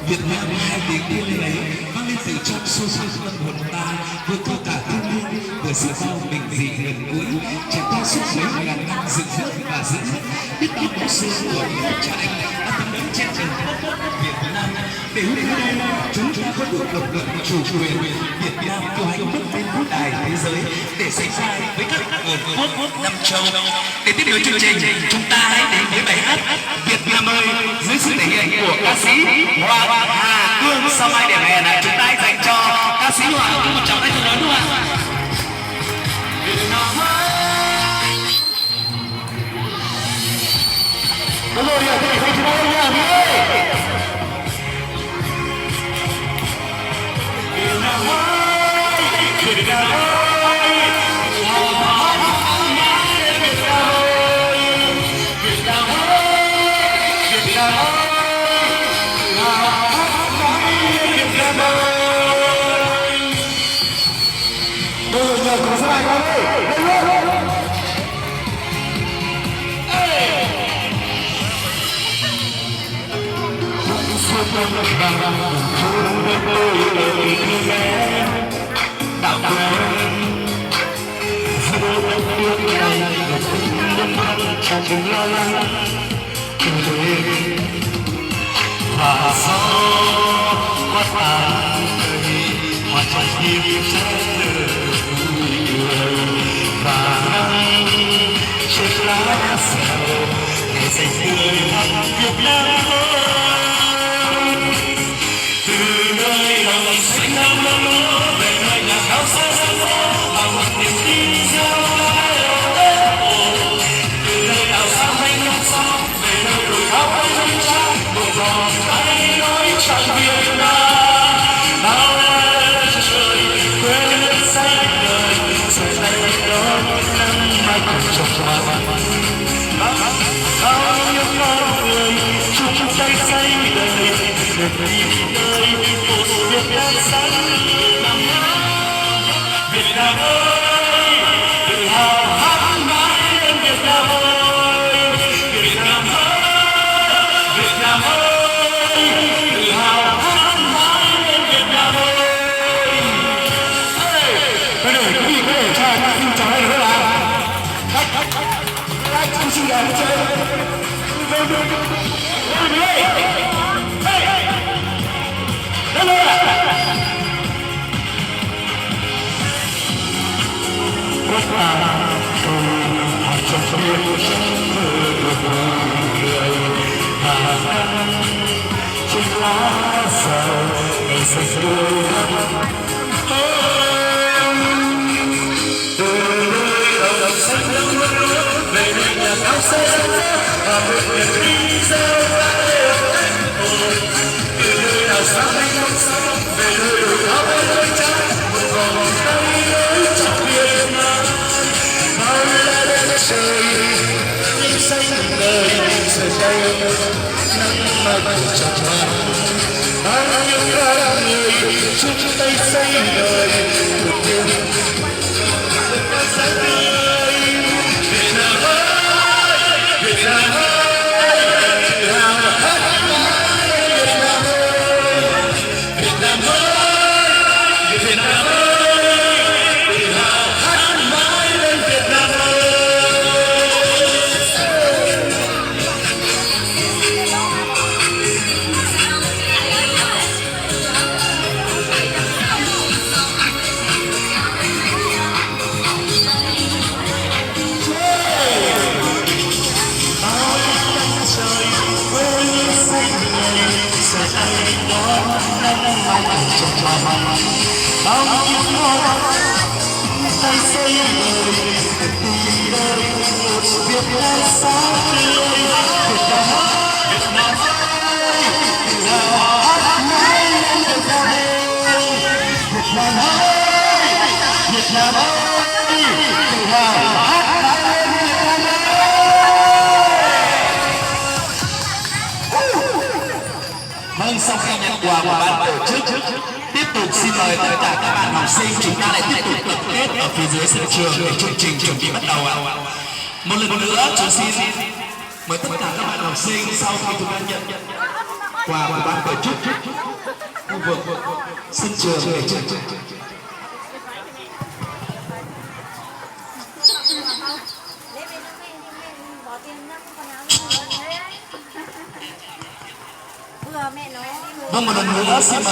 Việt Nam hai tiếng thiên lấy vang lên từ trong sâu sắc tâm hồn ta, vừa thu cả thiên nhiên vừa sự bao bình dị gần gũi, trải qua suốt mấy ngàn năm dựng nước và giữ nước, biết bao mẫu xưa của những cha anh đã thấm đẫm trên trời đất Việt Nam. Để hôm nay chúng ta có được độc lập chủ quyền, Việt Nam cử hành bước lên vũ đài thế giới để sánh vai với các cường quốc năm châu. Để tiếp nối chương trình, chúng ta hãy đến với bài hát Việt Nam ơi dưới sự thể hiện của ca sĩ Hoàng Hà Cương. Sau hai điểm hẹn này, chúng ta hãy dành cho ca sĩ Hoàng Hà Cương một tràng tay thật lớn, đúng không ạ? Việt Nam ơi. Đúng rồi, thế này không chúng ta nha, đi ơi. Việt Nam ơi, Việt Nam ơi. Đạo quyền lo lắng và gió quát tàn hòa trong tim sẽ vui cười và nắng trên lá xèo để dành người thăm Việt Nam ơi. Từ nơi lòng xanh nam lắm lúa về nơi nhà cao xa xa phố và một niềm tin gieo lại ở đất hồ. Từ nơi đảo xa hay non sông về nơi đồi cao hay núi trắng một vòng tay nối trọn Việt Nam. Bao la trời quê hương xanh đời rồi tay đón nắng mai cùng trồng hoa. Bao nhiêu con người chung tay xây đời được đi nơi một Việt Nam xanh. Việt Nam ơi, tự hào hát mãi lên Việt Nam ơi. Việt Nam ơi, Việt Nam ơi, tự hào hát mãi lên Việt Nam ơi. Bây giờ quý vị có thể cho ta xin chào đây được không ạ? Các anh chị em chơi. Quất là tôi học trong biết người và nắng trên lá dầu ngày xanh tươi từ nơi đồng xanh lắm lúa về nơi nhà cao xa và một niềm tin gieo lại ở đất hồ. Từ nơi đảo xa hay non sông về nơi đồi cao hay núi trắng một vòng tay nối trọn Việt Nam. Bao la đất trời những xanh đời giờ đây nắng mai cùng trọn hoa. Bao nhiêu con người chung tay xây đời một niềm nhau trong tròn bao nhiêu nỗi tay xây đời từ đời một Việt Nam sáng tươi Việt Nam ơi Việt Nam ơi hát mãi lên Việt Nam ơi Việt Nam ơi Việt Nam ơi tự hào hát mãi lên Việt Nam ơi. Vâng, sau khi nhận quà của ban tổ chức, tiếp tục xin mời tất cả các bạn học sinh chúng ta lại tiếp tục tập kết ở phía dưới sân trường để chương trình chuẩn bị bắt đầu ạ. Một lần nữa chúng xin mời tất cả các bạn học sinh sau khi chúng ta nhận quà của ban tổ chức khu vực sân trường để chương trình. Vâng, một lần nữa xin mời